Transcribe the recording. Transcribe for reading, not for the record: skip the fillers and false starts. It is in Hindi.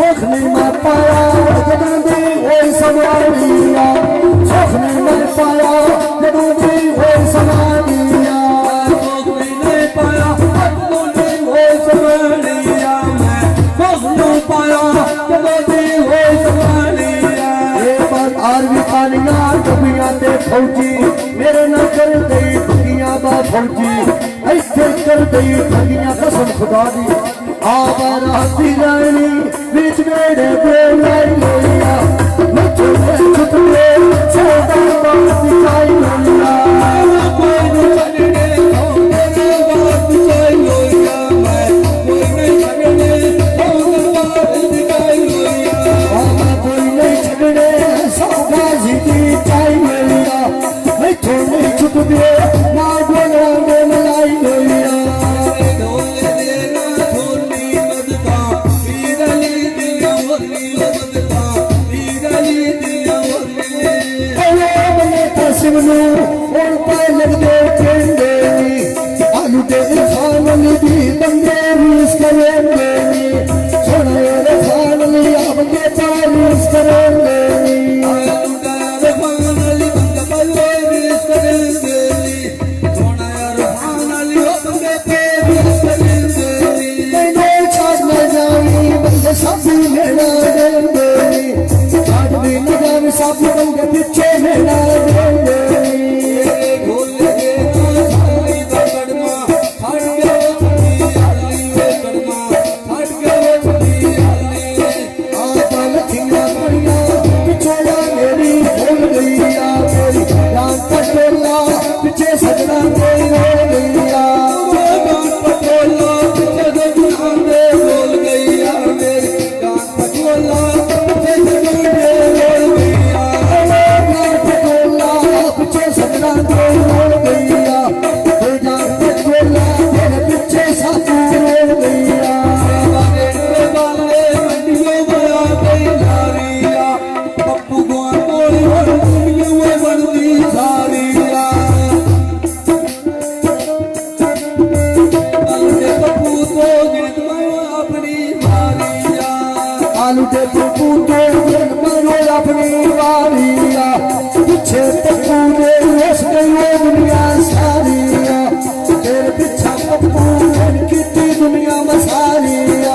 सुख नहीं मैं पाया जदों दी होई समानिया सुख नहीं मैं पाया जदों दी होई समानिया सुख नहीं पाया जदों दी होई समानिया मैं सुख नहीं पाया जदों दी होई समानिया ये बात आरवी कानिया डबिया ते फौजी मेरे ना कर गई ठगियां बा फौजी ऐसे कर गई ठगियां कसम खुदा दी आवर हसी रानी बीच मेरे बोलाई लोया मुझे छुपे छोटा बात दिखाई लोया कोई नहीं छड़ने मेरे बात दिखाई लोया मैं कोई नहीं छड़ने बात दिखाई लोया कोई नहीं छड़ने सौगा जीती चाहिए लोया मैं थोड़ी छुप दे ना बोला में मलाई लोया आलू दे खान दी बंदे रूस करेंगे सोना यार खान लिया बंदे रूस करेंगे आलू दे खान ली बंदे रूस करेंगे सोना यार खान लिया बंदे रूस करेंगे मैं छाड़ न जाई बंदे सब लेना देंगे छाड़ भी न जावे सब बंदे पीछे लेना देंगे पीछे सजना कोई बोल गैया पटोला पीछे सजना बोल गैया मेरी जान पटोला पीछे सजना बोल गैया पटोला पीछे सजना बोल गैया जान पटोला तेरे पीछे साथी बोल गैया वाले मंडियों बड़ा गई नारिया पप्पू गोन बोली मंडियों में बनती सारिया आलू दे पप्पू तो मरो अपनी वारिया पीछे पप्पू दे होश गई दुनिया सारिया तेरे पीछा पप्पू की दुनिया में सारिया